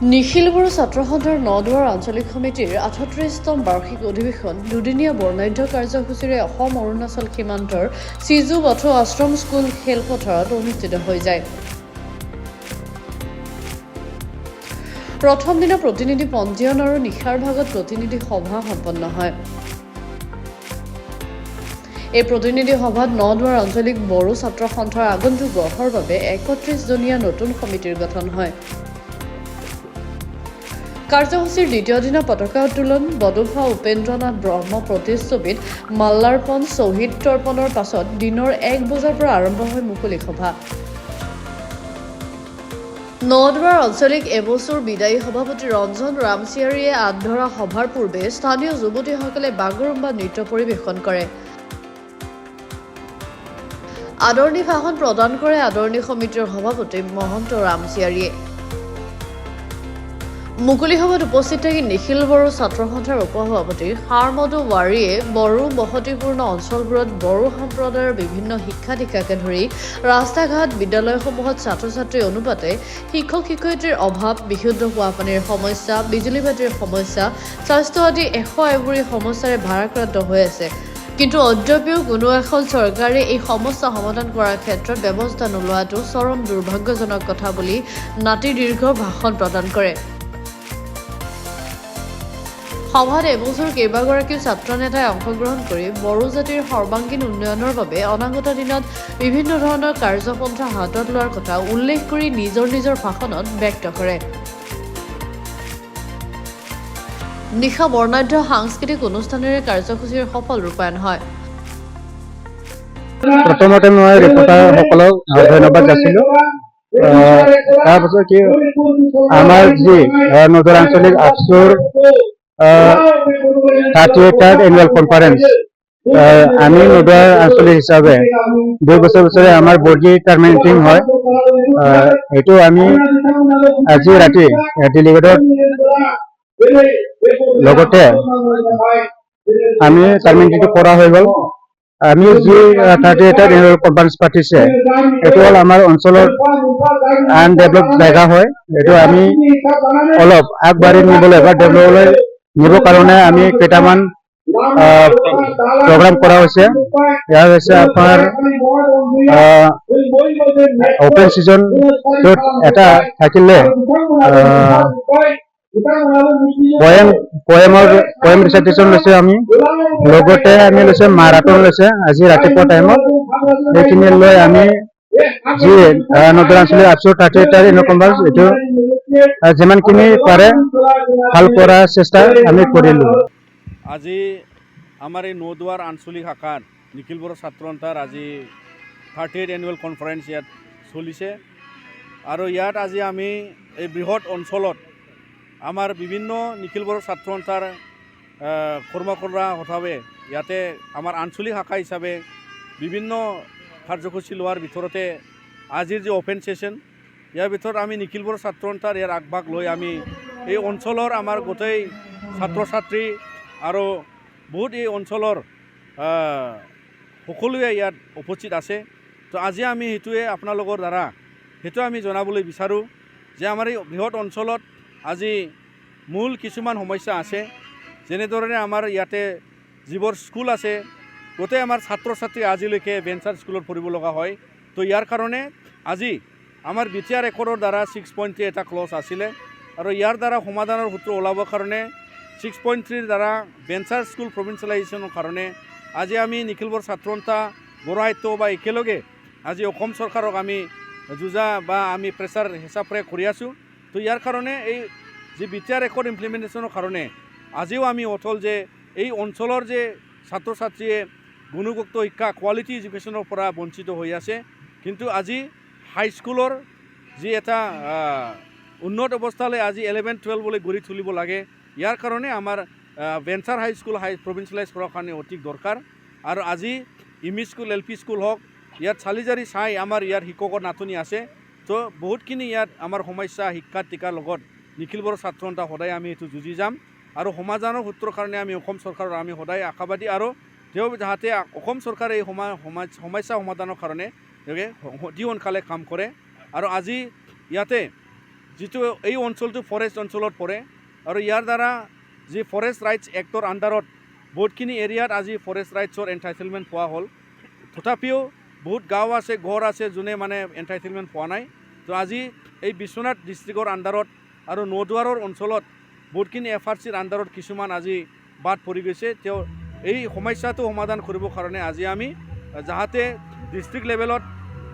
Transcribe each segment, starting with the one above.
নিখিল বড়ো ছাত্ৰ সন্থাৰ নদুৱাৰ আঞ্চলিক সমিতিৰ ৩৮তম বাৰ্ষিক অধিৱেশন দুদিনীয়া বৰ্ণাঢ্য কাৰ্যসূচীৰে অসম অৰুণাচল সীমান্তৰ চিজু বথু আশ্ৰম স্কুল খেলপথাৰত অনুষ্ঠিত হৈ যায়। প্ৰথম দিনা প্ৰতিনিধি পঞ্জীয়ন আৰু নিশাৰ ভাগত প্ৰতিনিধি সভা সম্পন্ন হয়। এই প্ৰতিনিধি সভাত নদুৱাৰ আঞ্চলিক বড়ো ছাত্ৰ সন্থাৰ আগন্তুক বৰ্ষৰ বাবে ৩১জনীয়া নতুন সমিতিৰ গঠন হয়। কাৰ্যসূচীৰ দ্বিতীয় দিনা পতাকা উত্তোলন, বডোফা উপেন্দ্ৰনাথ ব্ৰহ্ম প্ৰতিচ্ছবিত মাল্যাৰ্পণ, শ্বহীদ তৰ্পণৰ পাছত দিনৰ ১ বজাৰ পৰা আৰম্ভ হয় মুকলি সভা। নদুৱাৰ আঞ্চলিক এবছৰ বিদায়ী সভাপতি ৰঞ্জন ৰামচিয়াৰীয়ে আগধৰা সভাৰ পূৰ্বে স্থানীয় যুৱতীসকলে বাগৰুম্বা নৃত্য পৰিৱেশন কৰে। আদৰণি ভাষণ প্ৰদান কৰে আদৰণি সমিতিৰ সভাপতি মহন্ত ৰামচিয়াৰীয়ে। মুকলি সভাত উপস্থিত থাকি নিখিল বড়ো ছাত্ৰ সন্থাৰ উপসভাপতি হাৰমদু ৱাৰীয়ে বড়ো বসতিপূৰ্ণ অঞ্চলবোৰত বড়ো সম্প্ৰদায়ৰ বিভিন্ন শিক্ষা দীক্ষাকে ধৰি ৰাস্তা ঘাট, বিদ্যালয়সমূহত ছাত্ৰ-ছাত্ৰীৰ অনুপাতে শিক্ষক-শিক্ষয়িত্ৰীৰ অভাৱ, বিশুদ্ধ খোৱা পানীৰ সমস্যা, বিজুলী বাতিৰ সমস্যা, স্বাস্থ্য আদি ১০১ সমস্যাৰে ভাৰাক্ৰান্ত হৈ আছে। কিন্তু অদ্যাপিও কোনো এখন চৰকাৰে এই সমস্যা সমাধান কৰাৰ ক্ষেত্ৰত ব্যৱস্থা নোলোৱাটো চৰম দুৰ্ভাগ্যজনক কথা বুলি নাতিদীৰ্ঘ ভাষণ প্ৰদান কৰে। সভাত এবছৰ কেইবাগৰাকীও ছাত্ৰ নেতাই অংশগ্ৰহণ কৰি বড়ো জাতিৰ সৰ্বাংগীন উন্নয়নৰ বাবে অনাগত দিনত বিভিন্ন ধৰণৰ কাৰ্যপন্থা হাতত লোৱাৰ কথা উল্লেখ কৰি নিজৰ নিজৰ ভাষণত ব্যক্ত কৰে। নিশা বৰ্ণাঢ্য সাংস্কৃতিক অনুষ্ঠানেৰে কাৰ্যসূচীৰ সফল ৰূপায়ণ হয়। প্ৰথমতে মই ৰিপৰ্টাৰসকলক ধন্যবাদ যাচিলোঁ। তাৰপাছত কি আমাৰ যি নদুৱাৰ আঞ্চলিক আফচুৰ 38th এনুৱেল কনফাৰেন্স, আমি নদুৱাৰ আঞ্চলিক হিচাপে 2 বছৰে আমাৰ বৰ্ডি টাৰ্মিনেটিং হয়। এইটো আমি আজি ৰাতি ডেলিগেটৰ লগতে আমি টাৰ্মিনেটিংটো কৰা হৈ গ'ল। আমি যি 38th এনুৱেল কনফাৰেন্স পাতিছে, এইটো হ'ল আমাৰ অঞ্চলৰ আনডেভেলপ জেগা হয়। এইটো আমি অলপ আগবাঢ়ি নিবলৈ বা ডেভেলপলৈ নিবৰ কাৰণে আমি কেইটামান প্ৰগ্ৰাম কৰা হৈছে। ইয়াৰ হৈছে আপোনাৰ অপেন ছিজন এটা থাকিলে পয়েম ৰিচাইটেশ্যন লৈছে আমি, লগতে আমি লৈছে মাৰাথন লৈছে আজি ৰাতিপুৱা টাইমত। সেইখিনি লৈ আমি যি নদুৱাৰ আঞ্চলিক আফচুৰ 38th এনুৱেল কনফাৰেন্স এইটো যিমানখিনি পাৰে ভাল কৰাৰ চেষ্টা আমি কৰিলোঁ। আজি আমাৰ এই নদুৱাৰ আঞ্চলিক শাখাত নিখিল বড়ো ছাত্ৰ সন্থাৰ আজি 38th এনুৱেল কনফাৰেন্স ইয়াত চলিছে। আৰু ইয়াত আজি আমি এই বৃহৎ অঞ্চলত আমাৰ বিভিন্ন নিখিল বড়ো ছাত্ৰ সন্থাৰ কৰ্মকৰ্তা হিচাপে ইয়াতে আমাৰ আঞ্চলিক শাখা হিচাপে বিভিন্ন কাৰ্যসূচী লোৱাৰ ভিতৰতে আজিৰ যি অপেন ছেশ্যন, ইয়াৰ ভিতৰত আমি নিখিল বড়ো ছাত্ৰ সন্থাৰ ইয়াৰ আগভাগ লৈ আমি এই অঞ্চলৰ আমাৰ গোটেই ছাত্ৰ ছাত্ৰী আৰু বহুত এই অঞ্চলৰ সকলোৱে ইয়াত উপস্থিত আছে। তো আজি আমি সেইটোৱে আপোনালোকৰ দ্বাৰা সেইটো আমি জনাবলৈ বিচাৰোঁ যে আমাৰ এই বৃহৎ অঞ্চলত আজি মূল কিছুমান সমস্যা আছে। যেনেধৰণে আমাৰ ইয়াতে যিবোৰ স্কুল আছে, গোটেই আমাৰ ছাত্ৰ ছাত্ৰী আজিলৈকে বেঞ্চাৰ স্কুলত পঢ়িব লগা হয়। তো ইয়াৰ কাৰণে আজি আমাৰ বিটিআৰ একৰ্ডৰ দ্বাৰা 6.3 এটা ক্লজ আছিলে, আৰু ইয়াৰ দ্বাৰা সমাধানৰ সূত্ৰ ওলাবৰ কাৰণে 6.3 দ্বাৰা বেঞ্চাৰ স্কুল প্ৰভিঞ্চিয়েলাইজেশ্যনৰ কাৰণে আজি আমি নিখিল বড়ো ছাত্ৰ সন্থা বড়ো সাহিত্য বা একেলগে আজি অসম চৰকাৰক আমি যুঁজা বা আমি প্ৰেছাৰ হিচাপে কৰি আছোঁ। তো ইয়াৰ কাৰণে এই যি বিটিআৰ একৰ্ড ইমপ্লিমেণ্টেশ্যনৰ কাৰণে আজিও আমি অথল যে এই অঞ্চলৰ যে ছাত্ৰ ছাত্ৰীয়ে গুণগত শিক্ষা কোৱালিটি এডুকেশ্যনৰ পৰা বঞ্চিত হৈ আছে। কিন্তু আজি হাইস্কুলৰ যি এটা উন্নত অৱস্থালৈ আজি 11-12 গঢ়ি তুলিব লাগে। ইয়াৰ কাৰণে আমাৰ বেঞ্চাৰ হাইস্কুল প্ৰভিঞ্চিয়েলাইজ কৰাৰ কাৰণে অতি দৰকাৰ। আৰু আজি M E school, LP school হওক, ইয়াত চালিজাৰি চাই আমাৰ ইয়াৰ শিক্ষকৰ নাটনি আছে। তো বহুতখিনি ইয়াত আমাৰ সমস্যা শিক্ষাৰ টিকাৰ লগত নিখিল বড়ো ছাত্ৰ সন্থা সদায় আমি এইটো যুঁজি যাম। আৰু সমাধানৰ সূত্ৰৰ কাৰণে আমি অসম চৰকাৰৰ আমি সদায় আশাবাদী, আৰু তেওঁ যাতে অসম চৰকাৰে এই সমস্যা সমাধানৰ কাৰণে অতি সোনকালে কাম কৰে। আৰু আজি ইয়াতে যিটো এই অঞ্চলটো ফৰেষ্ট অঞ্চলত পৰে আৰু ইয়াৰ দ্বাৰা যি ফৰেষ্ট ৰাইটছ এক্টৰ আণ্ডাৰত বহুতখিনি এৰিয়াত আজি ফৰেষ্ট ৰাইটছৰ এণ্টাইটেলমেণ্ট পোৱা হ'ল তথাপিও বহুত গাঁও আছে ঘৰ আছে যোনে মানে এণ্টাইটেলমেণ্ট পোৱা নাই তো আজি এই বিশ্বনাথ ডিষ্ট্ৰিক্টৰ আণ্ডাৰত আৰু নদুৱাৰৰ অঞ্চলত বহুতখিনি FRCৰ আণ্ডাৰত কিছুমান আজি বাদ পৰি গৈছে তেওঁ এই সমস্যাটো সমাধান কৰিবৰ কাৰণে আজি আমি যাহাতে ডিষ্ট্ৰিক্ট লেভেলত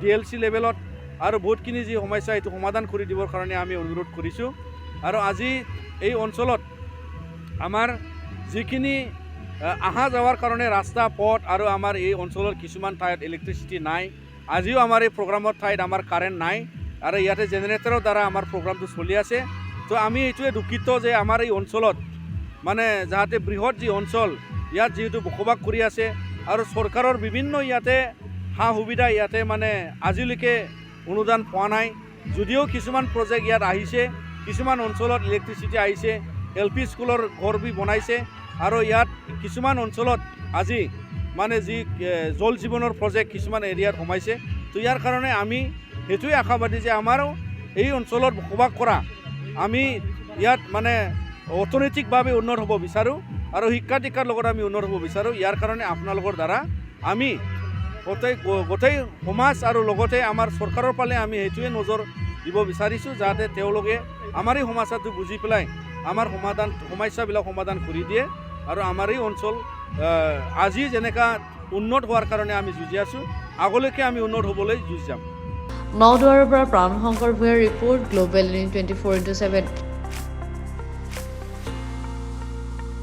DLC লেভেলত আৰু বহুতখিনি যি সমস্যা এইটো সমাধান কৰি দিবৰ কাৰণে আমি অনুৰোধ কৰিছোঁ আৰু আজি এই অঞ্চলত আমাৰ যিখিনি অহা যোৱাৰ কাৰণে ৰাস্তা পথ আৰু আমাৰ এই অঞ্চলৰ কিছুমান ঠাইত ইলেক্ট্ৰিচিটি নাই আজিও আমাৰ এই প্ৰগ্ৰামৰ ঠাইত আমাৰ কাৰেণ্ট নাই আৰু ইয়াতে জেনেৰেটৰৰ দ্বাৰা আমাৰ প্ৰগ্ৰামটো চলি আছে তো আমি এইটোৱে দুখিত যে আমাৰ এই অঞ্চলত মানে যাহাতে বৃহৎ যি অঞ্চল ইয়াত যিহেতু বসবাস কৰি আছে আৰু চৰকাৰৰ বিভিন্ন ইয়াতে সা সুবিধা ইয়াতে মানে আজিলৈকে অনুদান পোৱা নাই যদিও কিছুমান প্ৰজেক্ট ইয়াত আহিছে কিছুমান অঞ্চলত ইলেক্ট্ৰিচিটি আহিছে LP স্কুলৰ ঘৰ বনাইছে আৰু ইয়াত কিছুমান অঞ্চলত আজি মানে যি জল জীৱনৰ প্ৰজেক্ট কিছুমান এৰিয়াত সোমাইছে তো ইয়াৰ কাৰণে আমি সেইটোৱে আশাবাদী যে আমাৰো এই অঞ্চলত বসবাস কৰা আমি ইয়াত মানে অৰ্থনৈতিকভাৱে উন্নত হ'ব বিচাৰোঁ আৰু শিক্ষা দীক্ষাৰ লগত আমি উন্নত হ'ব বিচাৰোঁ ইয়াৰ কাৰণে আপোনালোকৰ দ্বাৰা আমি গোটেই সমাজ আৰু লগতে আমাৰ চৰকাৰৰ ফালে আমি সেইটোৱে নজৰ দিব বিচাৰিছোঁ যাতে তেওঁলোকে আমাৰ এই সমস্যাটো বুজি পেলাই আমাৰ সমস্যাবিলাক সমাধান কৰি দিয়ে আৰু আমাৰ এই অঞ্চল আজি যেনেকা উন্নত হোৱাৰ কাৰণে আমি যুঁজি আছোঁ আগলৈকে আমি উন্নত হ'বলৈ যুঁজ যাম নদুৱাৰৰ পৰা প্ৰাণ শংকৰ ভূঞাৰ ৰিপৰ্ট গ্লোবেল নিউজ 24/7